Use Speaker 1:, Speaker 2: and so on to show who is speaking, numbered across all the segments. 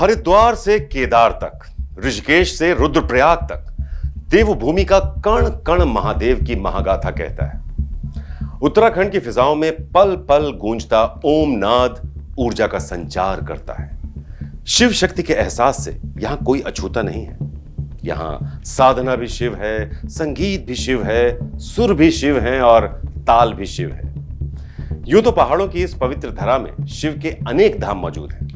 Speaker 1: हरिद्वार से केदार तक, ऋषिकेश से रुद्रप्रयाग तक, देवभूमि का कण कण महादेव की महागाथा कहता है। उत्तराखंड की फिजाओं में पल पल गूंजता ओम नाद ऊर्जा का संचार करता है। शिव शक्ति के एहसास से यहां कोई अछूता नहीं है। यहां साधना भी शिव है, संगीत भी शिव है, सुर भी शिव है और ताल भी शिव है। यूं तो पहाड़ों की इस पवित्र धरा में शिव के अनेक धाम मौजूद हैं,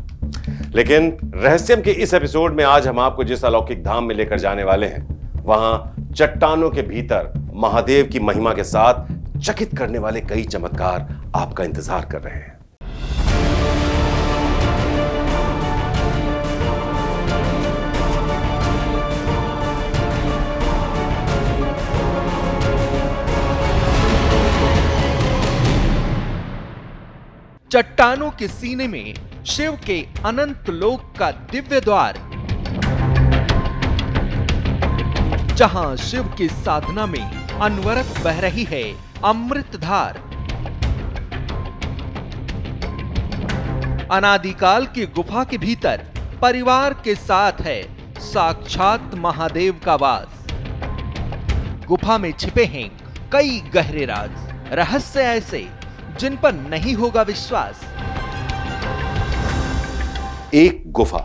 Speaker 1: लेकिन रहस्यम के इस एपिसोड में आज हम आपको जिस अलौकिक धाम में लेकर जाने वाले हैं, वहां चट्टानों के भीतर महादेव की महिमा के साथ चकित करने वाले कई चमत्कार आपका इंतजार कर रहे हैं।
Speaker 2: चट्टानों के सीने में शिव के अनंत लोक का दिव्य द्वार, जहां शिव की साधना में अनवरत बह रही है अमृत धार। अनादिकाल की गुफा के भीतर परिवार के साथ है साक्षात महादेव का वास। गुफा में छिपे हैं कई गहरे राज, रहस्य ऐसे जिन पर नहीं होगा विश्वास।
Speaker 1: एक गुफा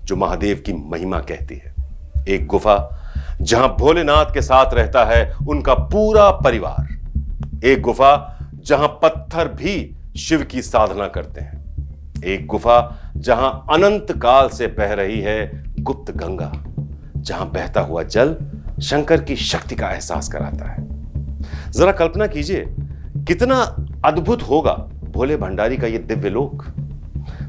Speaker 1: जो महादेव की महिमा कहती है, एक गुफा जहां भोलेनाथ के साथ रहता है उनका पूरा परिवार, एक गुफा जहां पत्थर भी शिव की साधना करते हैं, एक गुफा जहां अनंत काल से बह रही है गुप्त गंगा, जहां बहता हुआ जल शंकर की शक्ति का एहसास कराता है। जरा कल्पना कीजिए कितना अद्भुत होगा भोले भंडारी का यह दिव्य लोक।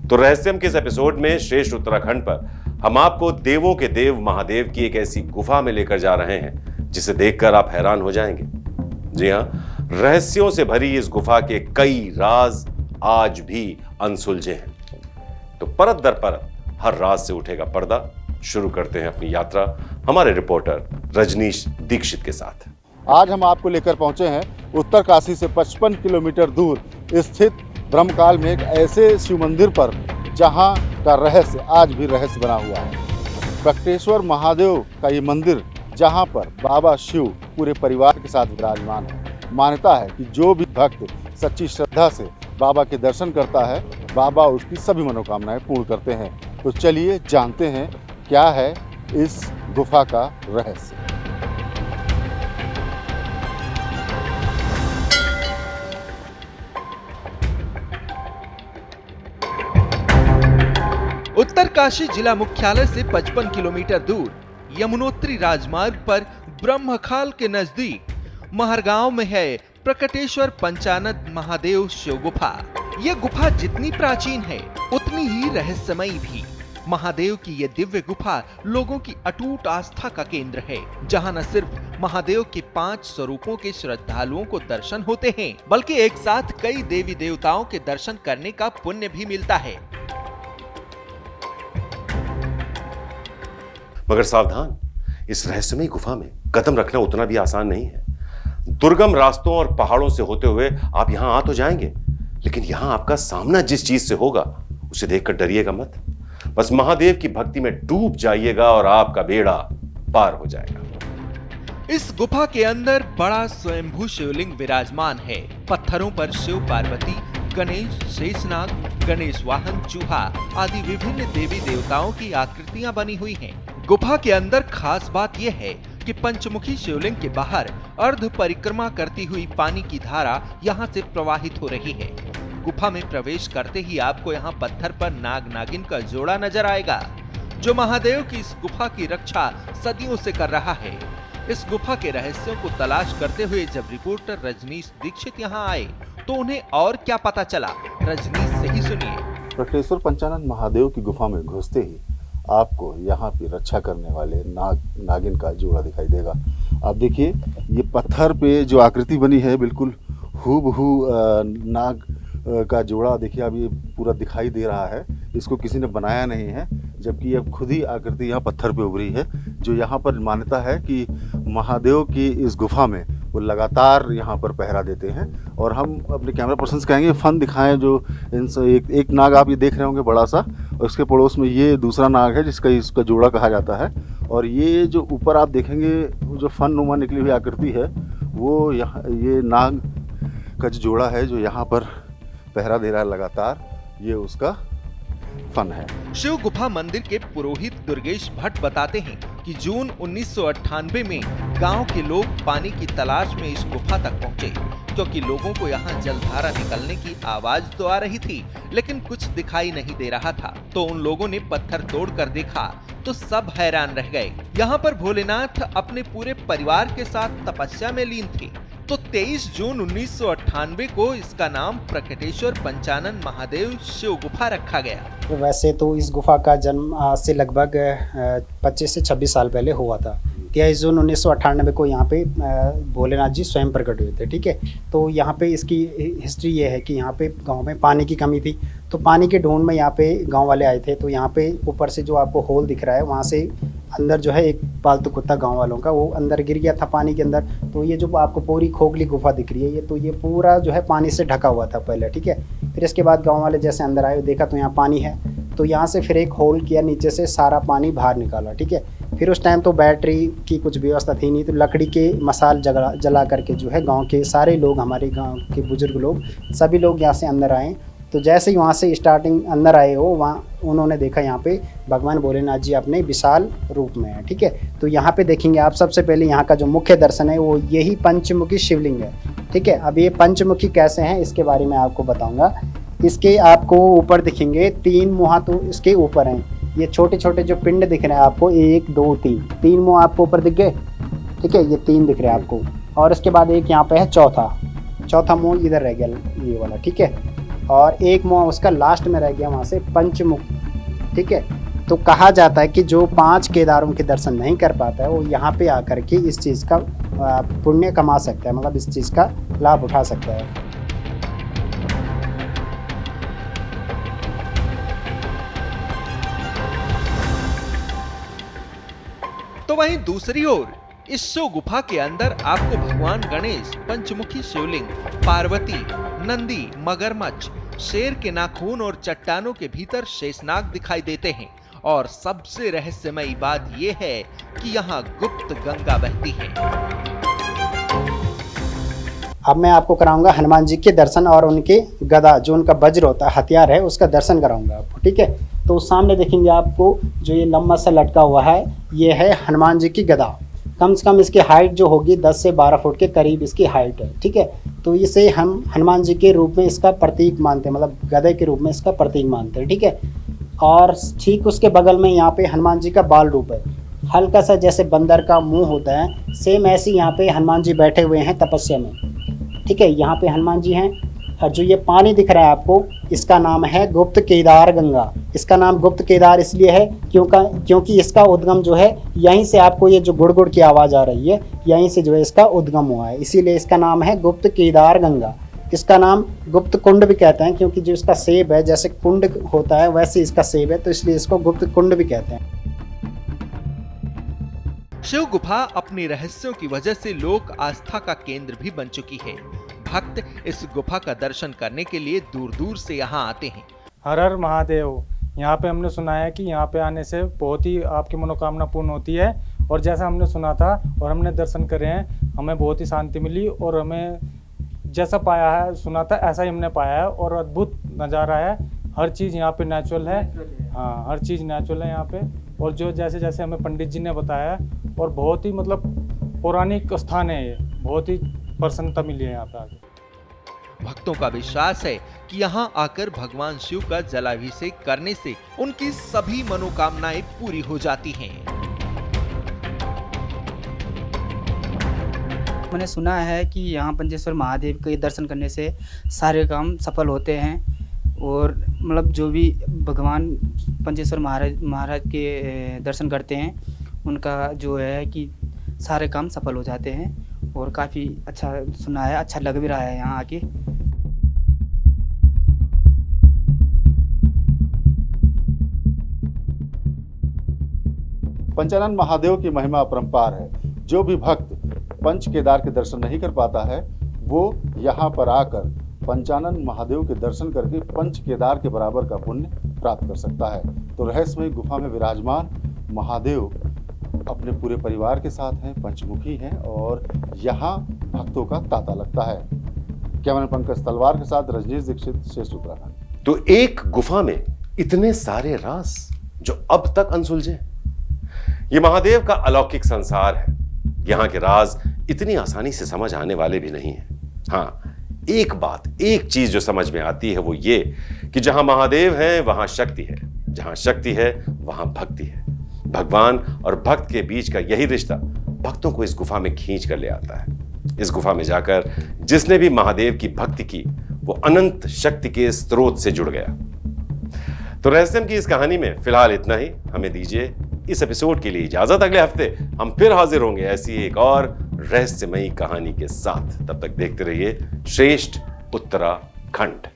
Speaker 1: तो रहस्यम के इस एपिसोड में श्रेष्ठ उत्तराखंड पर हम आपको देवों के देव महादेव की एक ऐसी गुफा में लेकर जा रहे हैं जिसे देखकर आप हैरान हो जाएंगे। जी हां, रहस्यों से भरी इस गुफा के कई राज आज भी अनसुलझे हैं। तो परत दर परत हर राज से उठेगा पर्दा। शुरू करते हैं अपनी यात्रा हमारे रिपोर्टर रजनीश दीक्षित के साथ।
Speaker 3: आज हम आपको लेकर पहुंचे हैं उत्तरकाशी से 55 किलोमीटर दूर स्थित ब्रह्मकाल में एक ऐसे शिव मंदिर पर जहां का रहस्य आज भी रहस्य बना हुआ है। प्रकटेश्वर महादेव का ये मंदिर, जहां पर बाबा शिव पूरे परिवार के साथ विराजमान है। मान्यता है कि जो भी भक्त सच्ची श्रद्धा से बाबा के दर्शन करता है, बाबा उसकी सभी मनोकामनाएं पूर्ण करते हैं। तो चलिए जानते हैं क्या है इस गुफा का रहस्य।
Speaker 2: उत्तरकाशी जिला मुख्यालय से 55 किलोमीटर दूर यमुनोत्री राजमार्ग पर ब्रह्मखाल के नजदीक महरगांव में है प्रकटेश्वर पंचानन महादेव शिव गुफा। यह गुफा जितनी प्राचीन है उतनी ही रहस्यमयी भी। महादेव की यह दिव्य गुफा लोगों की अटूट आस्था का केंद्र है, जहां न सिर्फ महादेव के 5 स्वरूपों के श्रद्धालुओं को दर्शन होते हैं, बल्कि एक साथ कई देवी देवताओं के दर्शन करने का पुण्य भी मिलता है।
Speaker 1: मगर सावधान, इस रहस्यमयी गुफा में कदम रखना उतना भी आसान नहीं है। दुर्गम रास्तों और पहाड़ों से होते हुए आप यहां आ तो जाएंगे, लेकिन यहां आपका सामना जिस चीज से होगा उसे देखकर डरिएगा मत। बस महादेव की भक्ति में डूब जाइएगा और आपका बेड़ा पार हो जाएगा।
Speaker 2: इस गुफा के अंदर बड़ा स्वयंभू शिवलिंग विराजमान है। पत्थरों पर शिव पार्वती, गणेश, शेषनाग, गणेश वाहन, चूहा आदि विभिन्न देवी देवताओं की आकृतियां बनी हुई हैं। गुफा के अंदर खास बात यह है कि पंचमुखी शिवलिंग के बाहर अर्ध परिक्रमा करती हुई पानी की धारा यहाँ से प्रवाहित हो रही है। गुफा में प्रवेश करते ही आपको यहाँ पत्थर पर नाग नागिन का जोड़ा नजर आएगा, जो महादेव की इस गुफा की रक्षा सदियों से कर रहा है। इस गुफा के रहस्यों को तलाश करते हुए जब रिपोर्टर रजनीश दीक्षित यहाँ आए तो उन्हें और क्या पता चला, रजनीश से ही सुनिए।
Speaker 3: प्रकटेश्वर पंचानन महादेव की गुफा में घुसते ही आपको यहाँ पे रक्षा करने वाले नागिन का जोड़ा दिखाई देगा। आप देखिए, ये पत्थर पे जो आकृति बनी है बिल्कुल हूबहू नाग का जोड़ा देखिए अब ये पूरा दिखाई दे रहा है। इसको किसी ने बनाया नहीं है, जबकि अब खुद ही आकृति यहाँ पत्थर पे उभरी है। जो यहाँ पर मान्यता है कि महादेव की इस गुफा में वो लगातार यहाँ पर पहरा देते हैं। और हम अपने कैमरा पर्सन से कहेंगे फन दिखाएं जो एक नाग आप ये देख रहे होंगे बड़ा सा, और उसके पड़ोस में ये दूसरा नाग है जिसका इसका जोड़ा कहा जाता है। और ये जो ऊपर आप देखेंगे जो फन नुमा निकली हुई आकृति है वो यहाँ ये नाग का जो जोड़ा है जो यहाँ पर पहरा दे रहा है लगातार, ये उसका फन है।
Speaker 2: शिव गुफा मंदिर के पुरोहित दुर्गेश भट्ट बताते हैं कि जून 1998 में गांव के लोग पानी की तलाश में इस गुफा तक पहुंचे, क्योंकि लोगों को यहां जलधारा निकलने की आवाज तो आ रही थी लेकिन कुछ दिखाई नहीं दे रहा था। तो उन लोगों ने पत्थर तोड़कर देखा तो सब हैरान रह गए। यहाँ पर भोलेनाथ अपने पूरे परिवार के साथ तपस्या में लीन थे। तो 23 जून 1998 को इसका नाम प्रकटेश्वर पंचानन महादेव शिव गुफा रखा गया।
Speaker 4: वैसे तो इस गुफा का जन्म आज से लगभग 25 से 26 साल पहले हुआ था। 23 जून 1998 को यहाँ पे भोलेनाथ जी स्वयं प्रकट हुए थे। ठीक है, तो यहाँ पे इसकी हिस्ट्री ये है कि यहाँ पे गांव में पानी की कमी थी, तो पानी के ढूंढ में यहाँ पे गांव वाले आए थे। तो यहाँ पे ऊपर से जो आपको होल दिख रहा है वहाँ से अंदर जो है एक पालतू कुत्ता गांव वालों का वो अंदर गिर गया था पानी के अंदर। तो ये जो आपको पूरी खोखली गुफा दिख रही है ये, तो ये पूरा जो है पानी से ढका हुआ था पहले। ठीक है, फिर इसके बाद गांव वाले जैसे अंदर आए देखा तो यहाँ पानी है, तो यहाँ से फिर एक होल किया, नीचे से सारा पानी बाहर निकाला। ठीक है, फिर उस टाइम तो बैटरी की कुछ व्यवस्था थी नहीं, तो लकड़ी के मसाल जला करके जो है गांव के सारे लोग, हमारे गांव के बुजुर्ग लोग, सभी लोग यहाँ से अंदर आए। तो जैसे ही वहाँ से स्टार्टिंग अंदर आए हो वहाँ उन्होंने देखा यहाँ पे भगवान भोलेनाथ जी अपने विशाल रूप में है। ठीक है, तो यहाँ पे देखेंगे आप सबसे पहले यहाँ का जो मुख्य दर्शन है वो यही पंचमुखी शिवलिंग है। ठीक है, अब ये पंचमुखी कैसे हैं इसके बारे में आपको बताऊँगा। इसके आपको ऊपर दिखेंगे 3 मुँह तो इसके ऊपर हैं। ये छोटे छोटे जो पिंड दिख रहे हैं आपको 1 2 3 मुँह आपको ऊपर दिख गए। ठीक है, ये 3 दिख रहे हैं आपको, और इसके बाद एक यहाँ पे है चौथा मुँह इधर रह गया ये वाला। ठीक है, और एक मुँह उसका लास्ट में रह गया वहाँ से पंचमुख। ठीक है, तो कहा जाता है कि जो 5 केदारों के दर्शन नहीं कर पाता है वो यहाँ पे आकर के इस चीज़ का पुण्य कमा सकता है, मतलब इस चीज़ का लाभ उठा सकता है।
Speaker 2: तो वहीं दूसरी ओर इस शिव गुफा के अंदर आपको भगवान गणेश, पंचमुखी शिवलिंग, पार्वती, नंदी, मगरमच्छ, शेर के नाखून और चट्टानों के भीतर शेषनाग दिखाई देते हैं। और सबसे रहस्यमयी बात यह है कि यहाँ गुप्त गंगा बहती है।
Speaker 4: अब मैं आपको कराऊंगा हनुमान जी के दर्शन और उनके गदा, जो उनका वज्र होता है, हथियार है, उसका दर्शन कराऊंगा आपको। ठीक है, तो सामने देखेंगे आपको जो ये लंबा सा लटका हुआ है ये है हनुमान जी की गदा। कम से कम इसकी हाइट जो होगी 10 से 12 फुट के करीब इसकी हाइट है। ठीक है, तो इसे हम हनुमान जी के रूप में इसका प्रतीक मानते हैं, मतलब गदे के रूप में इसका प्रतीक मानते हैं। ठीक है, और ठीक उसके बगल में यहाँ पे हनुमान जी का बाल रूप है, हल्का सा जैसे बंदर का मुंह होता है, सेम ऐसे यहाँ पे हनुमान जी बैठे हुए हैं तपस्या में। ठीक है, यहाँ पे हनुमान जी हैं, और जो ये पानी दिख रहा है आपको इसका नाम है गुप्त केदार गंगा। इसका नाम गुप्त केदार इसलिए है क्योंकि इसका उद्गम जो है यहीं से, आपको ये जो गुड़ गुड़ की आवाज़ आ रही है यहीं से जो है इसका उद्गम हुआ है, इसीलिए इसका नाम है गुप्त केदार गंगा। इसका नाम गुप्त कुंड भी कहते हैं क्योंकि जो इसका सेब है, जैसे कुंड होता है वैसे इसका सेब है, तो इसलिए इसको गुप्त कुंड भी कहते हैं।
Speaker 2: शिव गुफा अपनी रहस्यों की वजह से लोक आस्था का केंद्र भी बन चुकी है। भक्त इस गुफा का दर्शन करने के लिए दूर दूर से यहाँ आते हैं।
Speaker 5: हर हर महादेव। यहाँ पे हमने सुना है कि यहाँ पे आने से बहुत ही आपकी मनोकामना पूर्ण होती है, और जैसा हमने सुना था और हमने दर्शन करे हैं, हमें बहुत ही शांति मिली, और हमें जैसा पाया है, सुना था, ऐसा ही हमने पाया है। और अद्भुत नज़ारा है, हर चीज़ यहाँ पे नेचुरल है। हाँ, हर चीज़ नेचुरल है यहाँ पे, और जो जैसे जैसे हमें पंडित जी ने बताया, और बहुत ही मतलब पौराणिक स्थान है ये, बहुत ही प्रसन्नता मिली है यहाँ पे आके।
Speaker 2: भक्तों का विश्वास है कि यहाँ आकर भगवान शिव का जलाभिषेक करने से उनकी सभी मनोकामनाएं पूरी हो जाती हैं।
Speaker 6: मैंने सुना है कि यहाँ पंचेश्वर महादेव के दर्शन करने से सारे काम सफल होते हैं, और मतलब जो भी भगवान पंचेश्वर महाराज के दर्शन करते हैं उनका जो है कि सारे काम सफल हो जाते हैं, और काफ़ी अच्छा सुना है, अच्छा लग भी रहा है यहाँ आके।
Speaker 3: पंचानन महादेव की महिमा अपरंपार है। जो भी भक्त पंच केदार के दर्शन नहीं कर पाता है वो यहाँ पर आकर पंचानन महादेव के दर्शन करके पंच केदार के बराबर का पुण्य प्राप्त कर सकता है। तो रहस्यमयी गुफा में विराजमान महादेव अपने पूरे परिवार के साथ हैं, पंचमुखी हैं और यहाँ भक्तों का तांता लगता है। कैमरामैन पंकज तलवार के साथ रजनीश दीक्षित, श्रेष्ठ उत्तराखंड।
Speaker 1: तो एक गुफा में इतने सारे राज जो अब तक अनसुलझे। ये महादेव का अलौकिक संसार है। यहाँ के राज इतनी आसानी से समझ आने वाले भी नहीं है। हाँ, एक बात, एक चीज जो समझ में आती है वो ये कि जहां महादेव है वहां शक्ति है, जहां शक्ति है वहां भक्ति है। भगवान और भक्त के बीच का यही रिश्ता भक्तों को इस गुफा में खींच कर ले आता है। इस गुफा में जाकर जिसने भी महादेव की भक्ति की वो अनंत शक्ति के स्रोत से जुड़ गया। तो रहस्यम की इस कहानी में फिलहाल इतना ही। हमें दीजिए इस एपिसोड के लिए इजाजत। अगले हफ्ते हम फिर हाजिर होंगे ऐसी एक और रहस्यमयी कहानी के साथ। तब तक देखते रहिए श्रेष्ठ उत्तराखंड।